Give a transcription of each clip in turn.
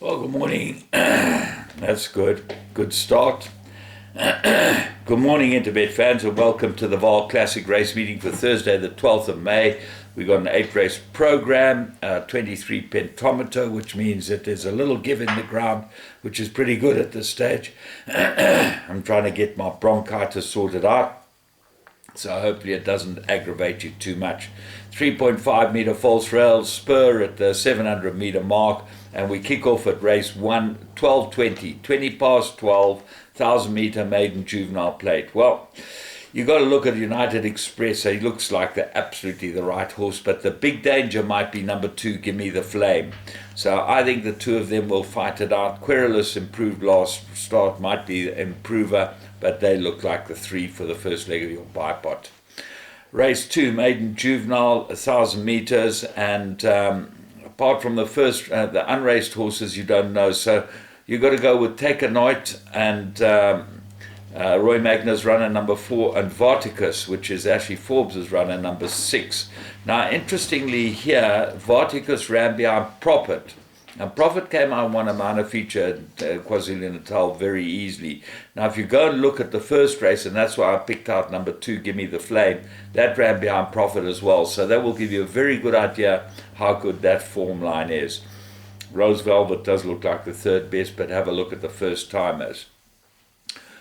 Well, good morning. That's good. Good start. Good morning, Interbet fans, and welcome to the Vaal Classic Race Meeting for Thursday, the 12th of May. We've got an 8-race program, 23 pentameter, which means that there's a little give in the ground, which is pretty good at this stage. I'm trying to get my bronchitis sorted out, so hopefully it doesn't aggravate you too much. 3.5 meter false rail spur at the 700 meter mark, and we kick off at race 1, 12:20, 20 past 12, 1,000 meter maiden juvenile plate. Well, you got to look at United Express. He looks like absolutely the right horse, but the big danger might be number 2, Give Me the Flame. So I think the two of them will fight it out. Querulous improved last start, might be the improver, but they look like the 3 for the first leg of your bipod. Race 2, maiden juvenile, 1,000 meters, and apart from the first, the unraced horses, you don't know. So you've got to go with Take a Night and Roy Magna's runner number 4, and Varticus, which is actually Forbes' runner number 6. Now, interestingly here, Varticus ran behind Prophet. And Prophet came out and won a minor feature at KwaZulu-Natal very easily. Now, if you go and look at the first race, and that's why I picked out number 2, Give Me the Flame, that ran behind Prophet as well. So that will give you a very good idea how good that form line is. Rose Velvet does look like the third best, but have a look at the first timers.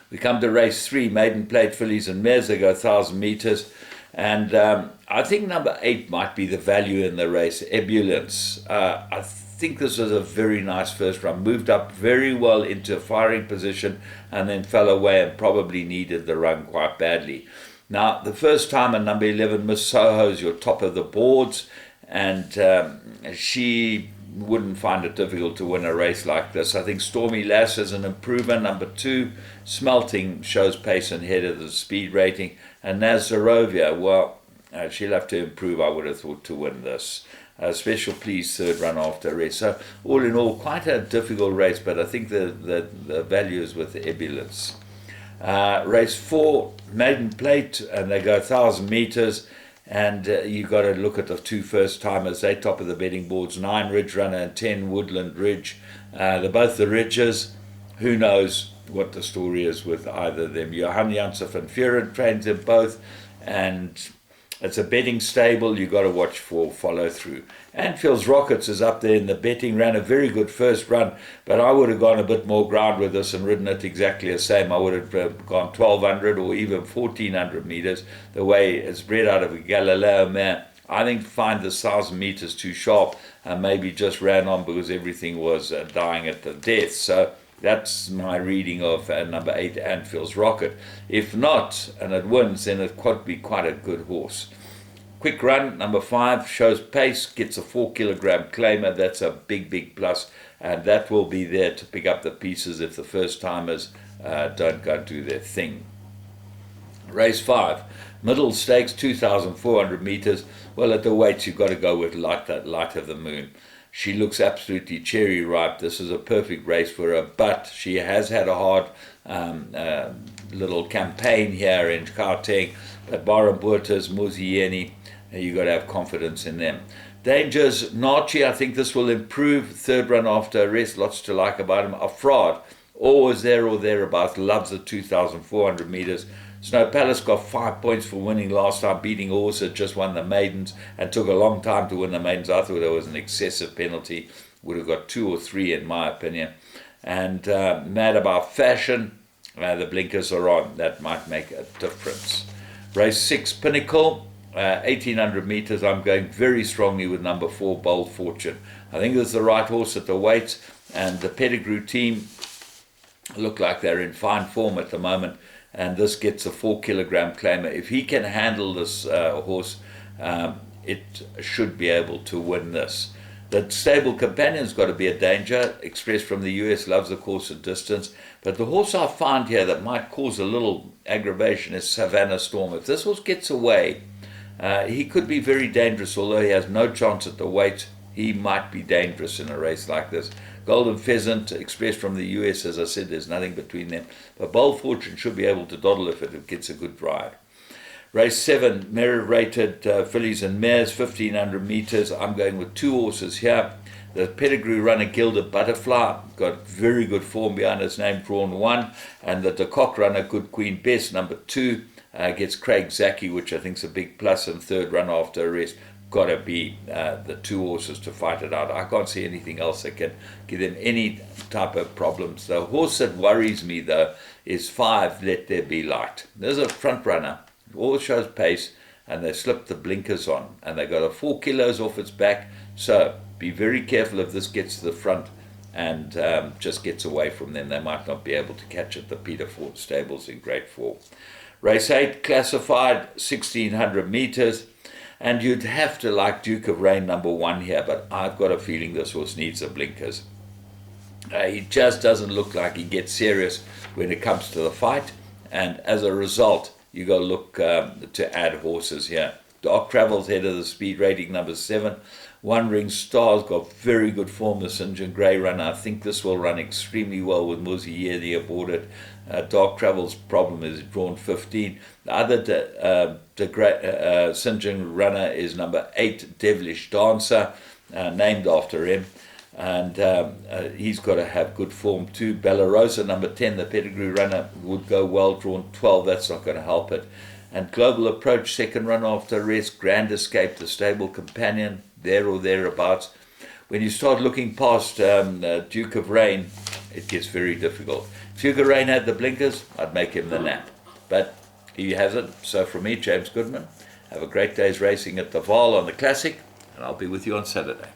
We come to race 3, maiden plate fillies and mares. They go 1,000 meters. And I think number 8 might be the value in the race, Ebullience. I think this was a very nice first run. Moved up very well into a firing position and then fell away and probably needed the run quite badly. Now, the first time at number 11, Miss Soho is your top of the boards, and she wouldn't find it difficult to win a race like this. I think Stormy Lass is an improver. Number 2, Smelting, shows pace and head of the speed rating. And Nazarovia, well, she'll have to improve, I would have thought, to win this. Special Please, third run after race. So all in all, quite a difficult race, but I think the value is with the Ebullience. Race 4, maiden plate, and they go 1,000 meters. And you've got to look at the 2 first timers. They top of the betting boards, 9 Ridge Runner and 10 Woodland Ridge. They're both the Ridges. Who knows what the story is with either of them. Johan Janssen van Vuren trains them both, and it's a betting stable. You've got to watch for follow through. Anfield's Rockets is up there in the betting, ran a very good first run, but I would have gone a bit more ground with this and ridden it exactly the same. I would have gone 1,200 or even 1,400 meters, the way it's bred out of a Galileo mare. I think find the 1,000 meters too sharp and maybe just ran on because everything was dying at the death. So that's my reading of number 8, Anfield's Rocket. If not, and it wins, then it could be quite a good horse. Quick Run, number 5, shows pace, gets a 4-kilogram claimer. That's a big plus, and that will be there to pick up the pieces if the first-timers don't go and do their thing. Race 5, middle stakes, 2,400 meters. Well, at the weights, you've got to go with Light of the Moon. She looks absolutely cherry ripe. This is a perfect race for her, but she has had a hard little campaign here in Gauteng. But Barambutas, Muzieni, you've got to have confidence in them. Dangers, Nachi, I think this will improve. Third run after arrest, lots to like about him. Afraad, always there or thereabouts, loves the 2,400 meters. Snow Palace got 5 points for winning last time, beating Orsa, just won the maidens, and took a long time to win the maidens. I thought there was an excessive penalty. Would have got 2 or 3 in my opinion. And Mad About Fashion, the blinkers are on. That might make a difference. Race 6, Pinnacle, 1,800 meters. I'm going very strongly with number 4, Bold Fortune. I think this is the right horse at the weight, and the Pettigrew team look like they're in fine form at the moment. And this gets a 4-kilogram claimer. If he can handle this horse, it should be able to win this. The stable companion's got to be a danger. Express from the US loves the course at distance. But the horse I find here that might cause a little aggravation is Savannah Storm. If this horse gets away, he could be very dangerous. Although he has no chance at the weight, he might be dangerous in a race like this. Golden Pheasant, Express from the US, as I said, there's nothing between them. But Bold Fortune should be able to dawdle if it gets a good ride. Race 7, merit-rated fillies and mares, 1,500 meters. I'm going with 2 horses here. The pedigree runner Gilded Butterfly got very good form behind his name, drawn 1. And the De Kock runner Good Queen Bess, number 2, gets Craig Zaki, which I think is a big plus, and third run after a rest. Got to be the 2 horses to fight it out. I can't see anything else that can give them any type of problems. The horse that worries me, though, is 5, Let There Be Light. There's a front runner, all shows pace, and they slipped the blinkers on, and they got a 4 kilos off its back. So be very careful if this gets to the front and just gets away from them. They might not be able to catch it. The Peter Ford stables in great form. Race 8, classified 1600 meters. And you'd have to like Duke of Rain, number 1 here, but I've got a feeling this horse needs the blinkers. He just doesn't look like he gets serious when it comes to the fight, and as a result, you got to look to add horses here. Dark Travel's head of the speed rating, number 7. One Ring Star's got very good form, the St. John Grey runner. I think this will run extremely well with Muzi Yedi aboard it. Dark Travel's problem is drawn 15. The other St. John runner is number 8, Devilish Dancer, named after him. And he's got to have good form too. Bella Rosa, number 10, the pedigree runner, would go well, drawn 12. That's not going to help it. And Global Approach, second run after rest. Grand Escape, the stable companion, there or thereabouts. When you start looking past Duke of Rain, it gets very difficult. If Duke of Rain had the blinkers, I'd make him the nap. But he hasn't. So from me, James Goodman, have a great day's racing at the Vaal on the Classic, and I'll be with you on Saturday.